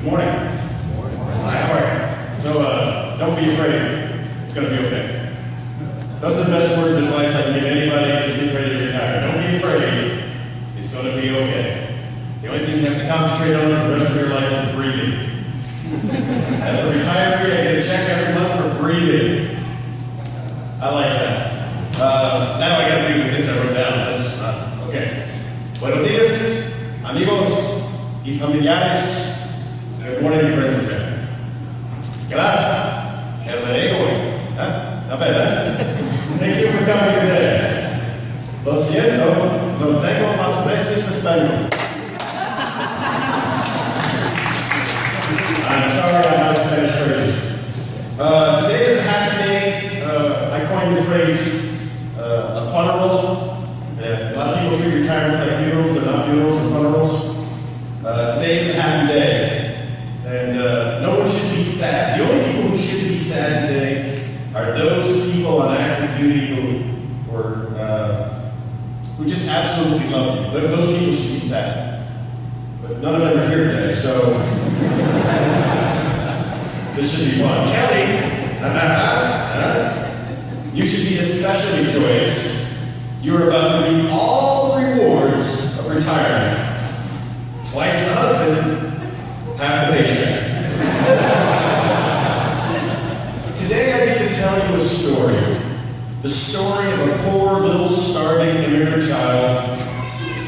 morning. Hi, how are you? So, don't be afraid. It's going to be okay. Those are the best words of advice I can give anybody who's getting ready to retire. Don't be afraid. It's going to be okay. The only thing you have to concentrate on the rest of your life is breathing. As a retiree, I get a check every month for breathing. I like that. Now I got to do the things I wrote down. Okay. Buenos días, amigos y familiares. Good morning, friends and family. Gracias. El ego. Not bad, huh? Thank you for coming today. Lo siento, no tengo más veces español. I'm sorry, I'm not Spanish crazy. Today is a happy day. I coined the phrase, a funeral. A lot of people treat retirements like funerals. They're not funerals, they're funerals. Today is a happy day. And no one should be sad. The only people who should be sad today are those people on active duty who just absolutely love you. Those people should be sad. But none of them are here today, so this should be fun. Kelly, you should be especially joyous. You're about to reap all the rewards of retirement. Twice the husband, half the paycheck. Today I get to tell you a story. The story of a poor little starving immigrant child,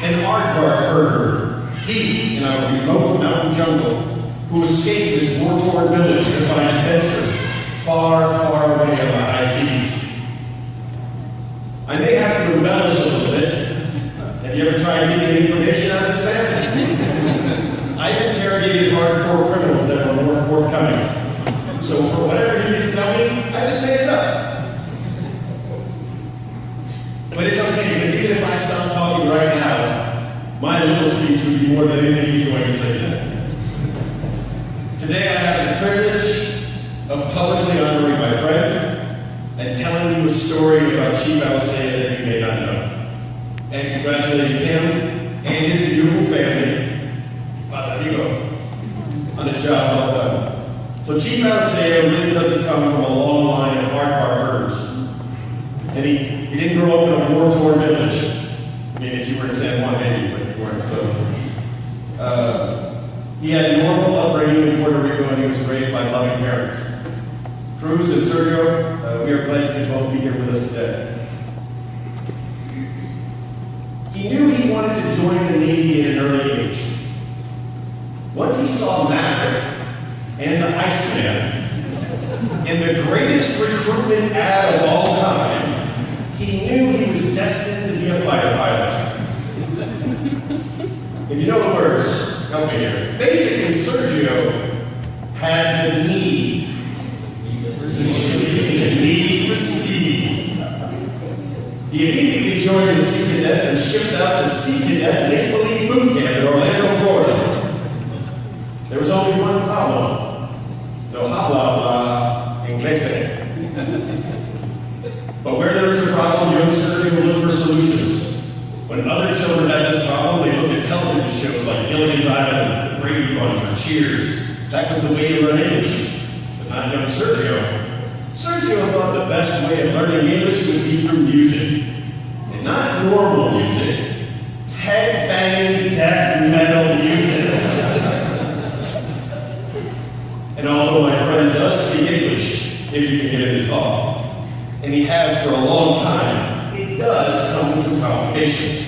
an aardvark herder, deep in a remote mountain jungle, who escaped his war-torn village to find adventure far, far away on the high seas. I may have to embellish a little bit. Have you ever tried getting information on this family? I've interrogated hardcore criminals that were more forthcoming. So for whatever you didn't tell me, I just made it up. But it's okay, because even if I stop talking right now, my little speech would be more than anything he's going to say today. Today I have the privilege of publicly honoring my friend and telling you a story about Chief Alicea that you may not know. And congratulating him and his beautiful family, on a job well done. So Chief Alicea really doesn't come from a long line of aardvark herders. And he didn't grow up in a war-torn village. I mean, if you were in San Juan, maybe, but you weren't. So, he had a normal upbringing in Puerto Rico, and he was raised by loving parents. Cruz and Sergio, we are glad you can both be here with us today. He knew he wanted to join the Navy at an early age. Once he saw Maverick and the Iceman in the greatest recruitment ad of all time, he knew he was destined to be a fighter pilot. If you know the words, help me here. Basically, Sergio had the need for speed. He immediately joined the Sea Cadets and shipped out to Sea Cadet make-believe boot camp in Orlando, Florida. There was only one problem. No habla inglés. But where there was a problem, young Sergio would look for solutions. When other children had this problem, they looked at television shows like Gilligan's Island, Brady Bunch, or Cheers. That was the way to learn English. But not young Sergio. Sergio thought the best way of learning English would be through music. And not normal music. Head-banging death metal music. And although my friend does speak English, if you can get him to talk, and he has for a long time, it does come with some complications.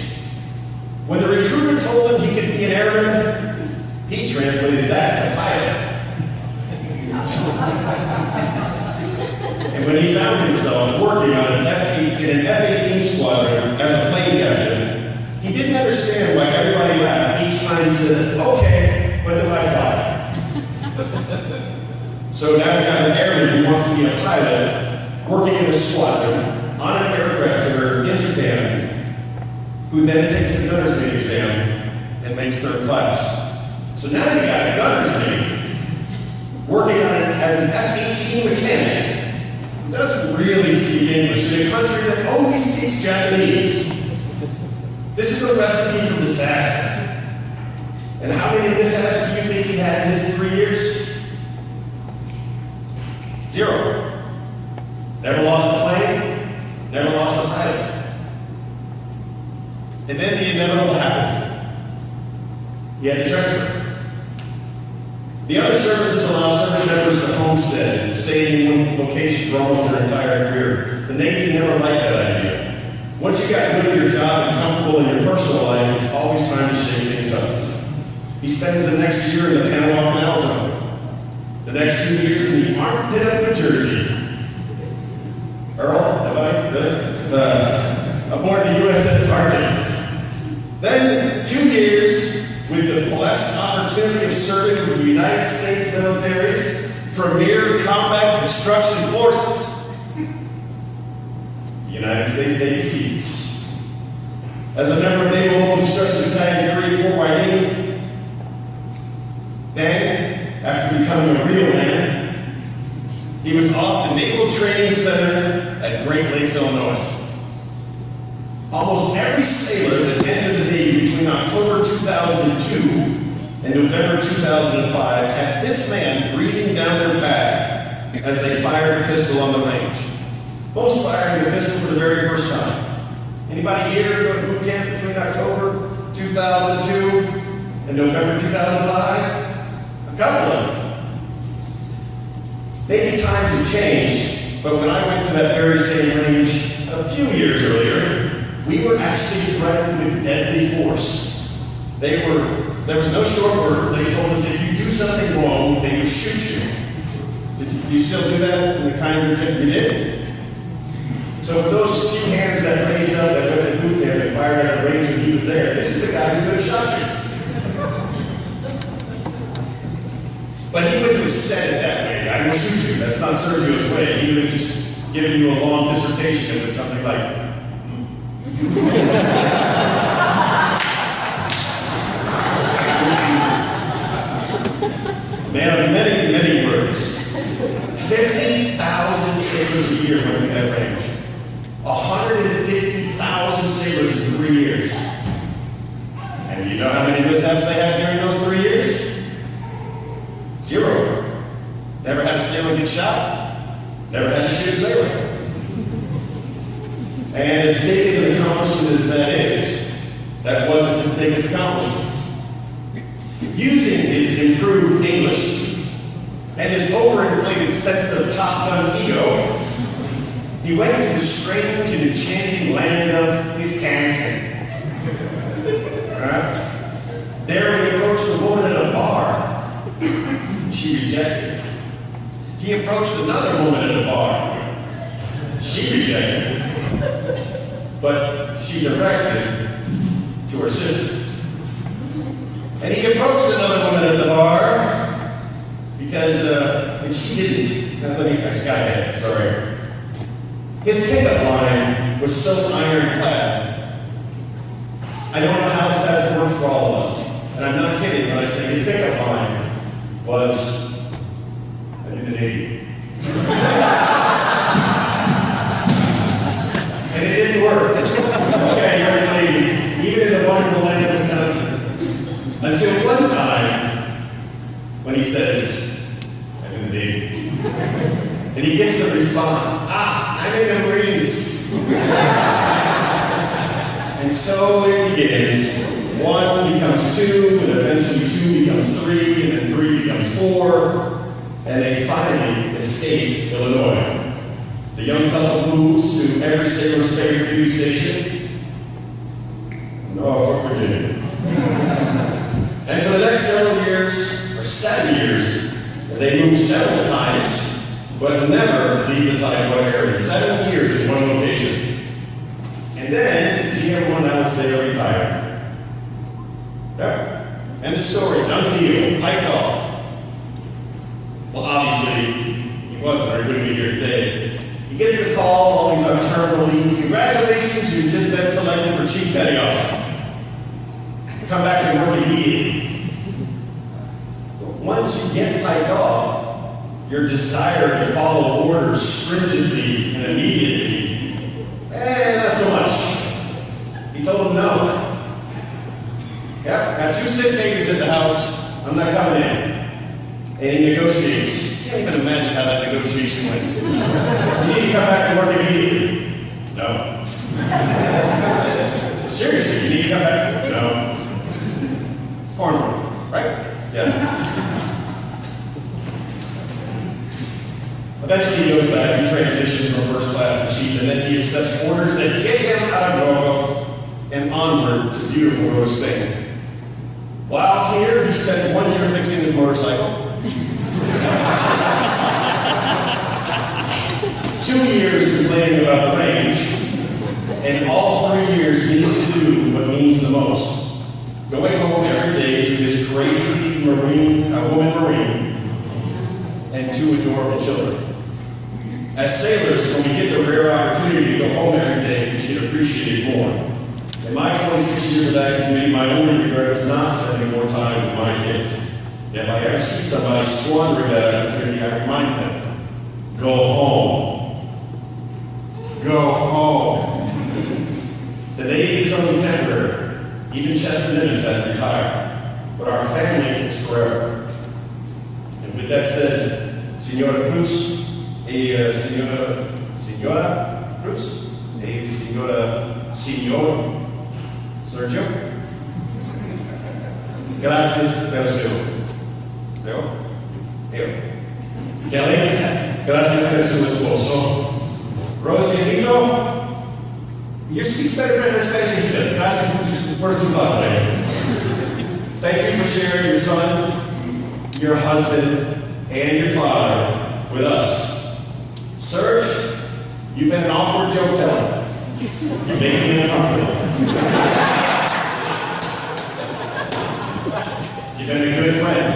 When the recruiter told him he could be an airman, he translated that to pilot. And when he found himself working on an F-18 squadron as a plane captain, he didn't understand why everybody laughed each time he said, "Okay, but do I fly?" So now we've got an airman who wants to be a pilot, working in a squadron, on an aircraft carrier in Japan, who then takes the gunner's mate exam and makes third class. So now you got a gunner's mate, working on it as an F-18 mechanic, who doesn't really speak English in a country that only speaks Japanese. This is a recipe for disaster. mishaps do you think he had in his 3 years? 0. Never lost a plane, never lost a pilot. And then the inevitable happened. He had to transfer. The other services allow service members to homestead and stay in one location for almost their entire career. The Navy never liked that idea. Once you got good at your job and comfortable in your personal life, it's always time to shake things up. He spends the next year in the Panama Canal Zone. The next 2 years in the armpit of New Jersey. Earl, everybody? Really? Aboard the USS Sergios. Then 2 years with the blessed opportunity of serving with the United States military's premier combat construction forces, the United States Navy SEALs. As a member of Naval Construction Battalion 34 by Navy, then, after becoming a real man, he was off to Naval Training Center at Great Lakes, Illinois. Almost every sailor that entered the Navy between October 2002 and November 2005 had this man breathing down their back as they fired a pistol on the range. Most firing the pistol for the very first time. Anybody here go to boot camp between October 2002 and November 2005? A couple of them. Maybe times have changed, but when I went to that very same range a few years earlier, we were actually threatened with deadly force. There was no short order. They told us if you do something wrong, they would shoot you. Did you still do that in the kind of you did? So for those few hands that raised up that went to boot camp and fired at a range when he was there, this is the guy who could have shot you. But he wouldn't have said it that way. I will shoot you. That's not Sergio's way. He would have just given you a long dissertation with something like, man of many, many words. 50,000 sailors a year went to that range. 150,000 sailors in 3 years. And you know how many mishaps they had during those 3 years? 0. Never had a sailor get shot. Never had to shoot a sailor. And as big as an accomplishment as that is, that wasn't his biggest accomplishment. Using his improved English and his overinflated sense of Top Gun ego, he went to the strange and enchanting land of Wisconsin. Right? There he approached a woman at a bar. She rejected. He approached another woman at a bar. She rejected. But she directed to her sisters. And he approached another woman at the bar because, and she didn't. Let me, that's guy sorry. His pickup line was so ironclad. I don't know how this has worked for all of us. And I'm not kidding when I say his pickup line was, I'm in the Navy. And it didn't work. Okay, yours lady, even in the wonderful land of Wisconsin. Until one time, when he says, I'm in the Navy. And he gets the response, I'm in the Marines. And so it begins. 1 becomes 2, and eventually 2 becomes 3, and then 3 becomes 4, and they finally escape Illinois. The young couple moves to every sailor's favorite duty station, Norfolk, Virginia. And for the next several years, or 7 years, they moved several times, but never leave the Tidewater area. 7 years in one location. And then GM1 Alicea retired. Yeah. End of story. Done deal. Piped off. Well, obviously, he wasn't very good to be here today. He gets the call while he's on terminal leave. Congratulations, you've just been selected for chief petty officer. Come back and work immediately. But once you get piped off, your desire to follow orders stringently and immediately, not so much. He told him no. Yep, got 2 sick babies at the house, I'm not coming in. And he negotiates. You can't even imagine how that negotiation went. You need to come back and work immediately. No. Seriously, you need to come back? No. Cornrow, right? Yeah. Eventually he goes back, he transitions from first class to chief, and then he accepts orders that get him out of Norfolk and onward to beautiful Rose Spain. While here, he spent 1 year fixing his motorcycle. 2 years complaining about the range, and all 3 years getting to do what means the most. Going home every day to this crazy woman Marine, and 2 adorable children. As sailors, when we get the rare opportunity to go home every day, we should appreciate it more. In my 26 years of active duty, my only regret is not spending more time with my kids. If I ever see somebody squandering that opportunity, I remind them, go home. Go home. The Navy is only temporary. Even Chester Nimitz had to retire. But our family is forever. And with that said, Senora Cruz, Senora Cruz, Senor Sergio. Gracias, Sergio. Kelly, gracias por su esposo. Rosarito, you speak better than Spanish than he does. Gracias por su padre. Thank you for sharing your son, your husband, and your father with us. Serge, you've been an awkward joke teller. You make me uncomfortable. You've been a good friend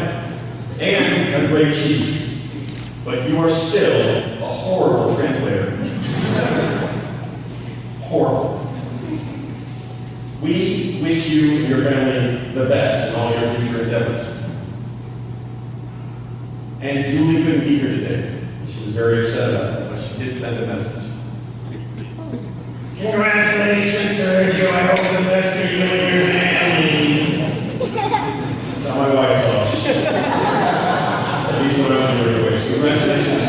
and a great chief, but you are still a horrible translator. Horrible. We wish you and your family the best in all your future endeavors. And Julie couldn't be here today. She was very upset about it, but she did send a message. Congratulations, Sergio. I hope the best for you and your family. That's how my wife talks. At least when I'm doing your voice. Congratulations.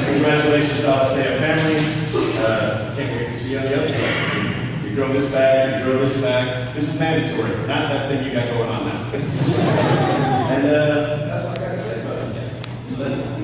Congratulations, Alicea family. Can't wait to see you on the other side. You grow this back, you grow this back. This is mandatory, not that thing you got going on now. And that's what I got to say about this.